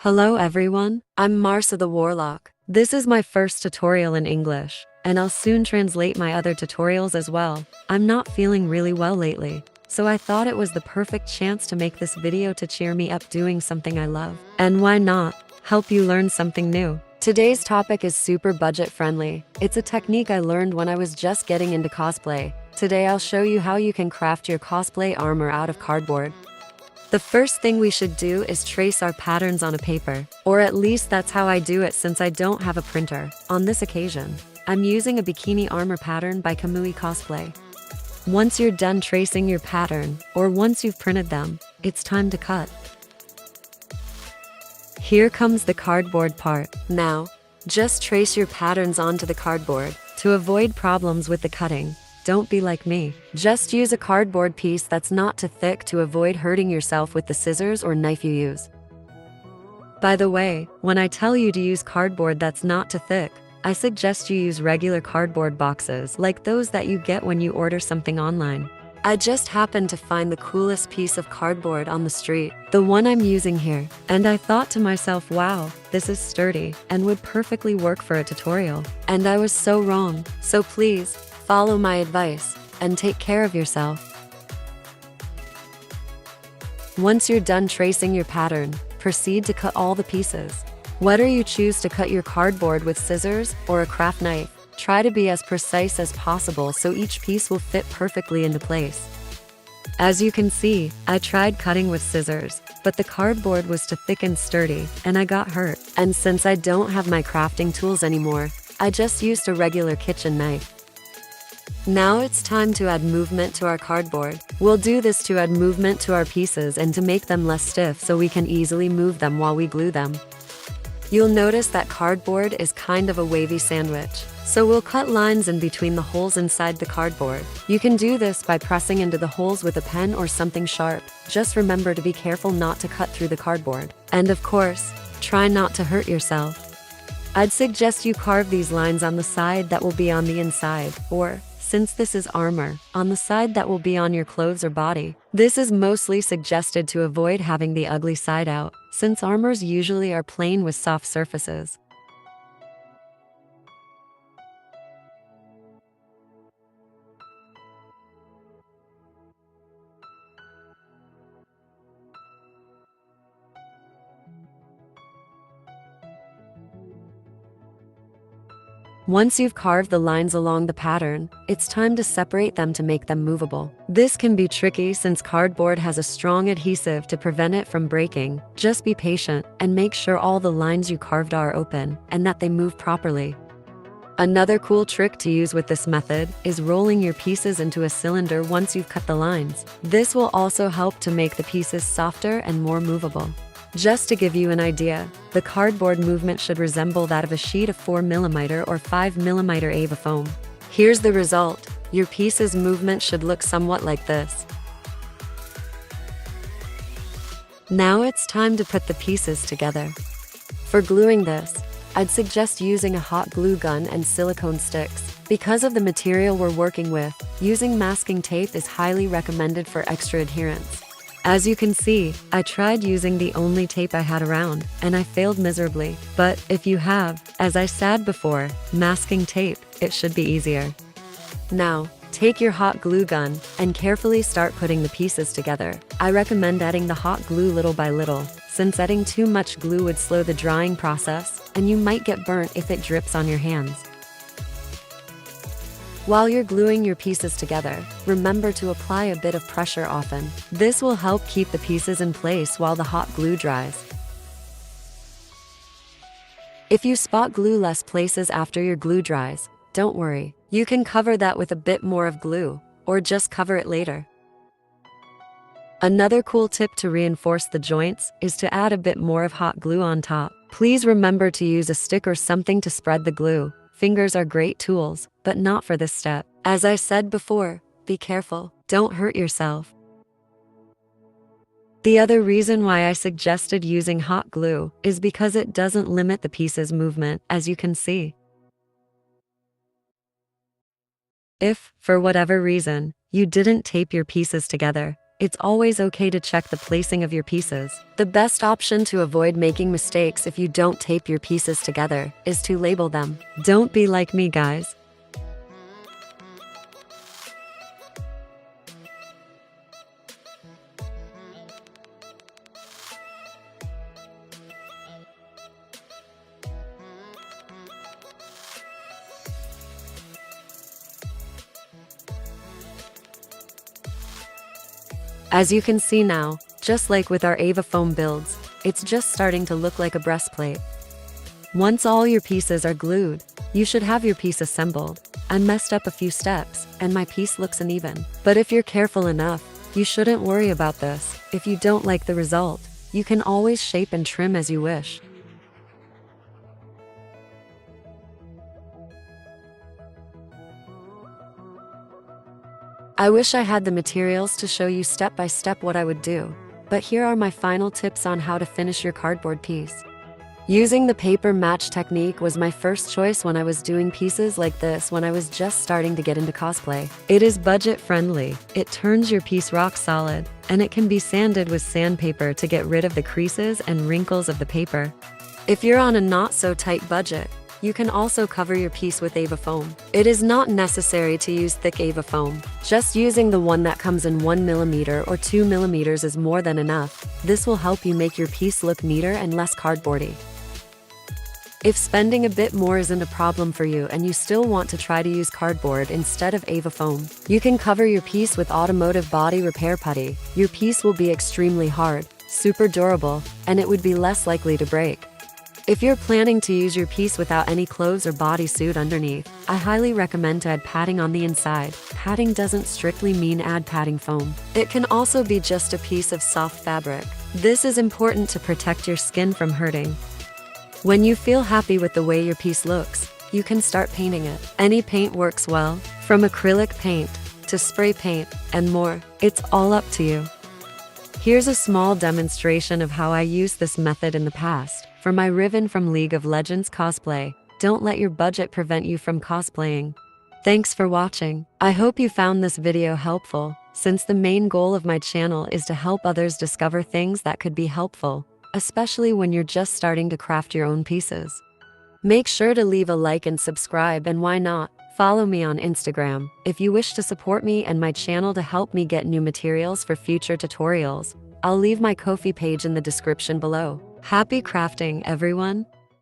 Hello everyone, I'm Marsa the Warlock. This is my first tutorial in English, and I'll soon translate my other tutorials as well. I'm not feeling really well lately, so I thought it was the perfect chance to make this video to cheer me up doing something I love. And why not? Help you learn something new. Today's topic is super budget friendly. It's a technique I learned when I was just getting into cosplay. Today I'll show you how you can craft your cosplay armor out of cardboard. The first thing we should do is trace our patterns on a paper, or at least that's how I do it since I don't have a printer. On this occasion, I'm using a bikini armor pattern by Cosplay. Once you're done tracing your pattern, or once you've printed them, it's time to cut. Here comes the cardboard part. Now, just trace your patterns onto the cardboard. To avoid problems with the cutting, don't be like me. Just use a cardboard piece that's not too thick to avoid hurting yourself with the scissors or knife you use. By the way, when I tell you to use cardboard that's not too thick, I suggest you use regular cardboard boxes like those that you get when you order something online. I just happened to find the coolest piece of cardboard on the street, the one I'm using here, and I thought to myself, wow, this is sturdy and would perfectly work for a tutorial. And I was so wrong. So please, follow my advice and take care of yourself. Once you're done tracing your pattern, proceed to cut all the pieces. Whether you choose to cut your cardboard with scissors or a craft knife, try to be as precise as possible so each piece will fit perfectly into place. As you can see, I tried cutting with scissors, but the cardboard was too thick and sturdy, and I got hurt. And since I don't have my crafting tools anymore, I just used a regular kitchen knife. Now it's time to add movement to our cardboard. We'll do this to add movement to our pieces and to make them less stiff so we can easily move them while we glue them. You'll notice that cardboard is kind of a wavy sandwich, so we'll cut lines in between the holes inside the cardboard. You can do this by pressing into the holes with a pen or something sharp. Just remember to be careful not to cut through the cardboard. And of course, try not to hurt yourself. I'd suggest you carve these lines on the side that will be on the inside, or, since this is armor, on the side that will be on your clothes or body. This is mostly suggested to avoid having the ugly side out, since armors usually are plain with soft surfaces. Once you've carved the lines along the pattern, it's time to separate them to make them movable. This can be tricky since cardboard has a strong adhesive to prevent it from breaking. Just be patient and make sure all the lines you carved are open and that they move properly. Another cool trick to use with this method is rolling your pieces into a cylinder once you've cut the lines. This will also help to make the pieces softer and more movable. Just to give you an idea, the cardboard movement should resemble that of a sheet of 4mm or 5mm Ava foam. Here's the result. Your piece's movement should look somewhat like this. Now it's time to put the pieces together. For gluing this, I'd suggest using a hot glue gun and silicone sticks. Because of the material we're working with, using masking tape is highly recommended for extra adherence. As you can see, I tried using the only tape I had around, and I failed miserably. But if you have, as I said before, masking tape, it should be easier. Now, take your hot glue gun and carefully start putting the pieces together. I recommend adding the hot glue little by little, since adding too much glue would slow the drying process, and you might get burnt if it drips on your hands. While you're gluing your pieces together, remember to apply a bit of pressure often. This will help keep the pieces in place while the hot glue dries. If you spot glue less places after your glue dries, don't worry. You can cover that with a bit more of glue, or just cover it later. Another cool tip to reinforce the joints is to add a bit more of hot glue on top. Please remember to use a stick or something to spread the glue. Fingers are great tools, but not for this step. As I said before, be careful, don't hurt yourself. The other reason why I suggested using hot glue is because it doesn't limit the piece's movement, as you can see. If, for whatever reason, you didn't tape your pieces together, It's always okay to check the placing of your pieces. The best option to avoid making mistakes if you don't tape your pieces together is to label them. Don't be like me, guys. As you can see now, just like with our Ava foam builds, it's just starting to look like a breastplate. Once all your pieces are glued, you should have your piece assembled. I messed up a few steps, and my piece looks uneven. But if you're careful enough, you shouldn't worry about this. If you don't like the result, you can always shape and trim as you wish. I wish I had the materials to show you step by step what I would do, but here are my final tips on how to finish your cardboard piece. Using the paper match technique was my first choice when I was doing pieces like this when I was just starting to get into cosplay. It is budget friendly, it turns your piece rock solid, and it can be sanded with sandpaper to get rid of the creases and wrinkles of the paper. If you're on a not so tight budget, you can also cover your piece with Ava foam. It is not necessary to use thick Ava foam. Just using the one that comes in 1mm or 2mm is more than enough. This will help you make your piece look neater and less cardboardy. If spending a bit more isn't a problem for you and you still want to try to use cardboard instead of Ava foam, you can cover your piece with automotive body repair putty. Your piece will be extremely hard, super durable, and it would be less likely to break. If you're planning to use your piece without any clothes or bodysuit underneath, I highly recommend to add padding on the inside. Padding doesn't strictly mean add padding foam. It can also be just a piece of soft fabric. This is important to protect your skin from hurting. When you feel happy with the way your piece looks, you can start painting it. Any paint works well, from acrylic paint to spray paint and more. It's all up to you. Here's a small demonstration of how I used this method in the past. For my Riven from League of Legends cosplay, don't let your budget prevent you from cosplaying. Thanks for watching. I hope you found this video helpful, since the main goal of my channel is to help others discover things that could be helpful, especially when you're just starting to craft your own pieces. Make sure to leave a like and subscribe, and why not, follow me on Instagram. If you wish to support me and my channel to help me get new materials for future tutorials, I'll leave my Ko-fi page in the description below. Happy crafting, everyone!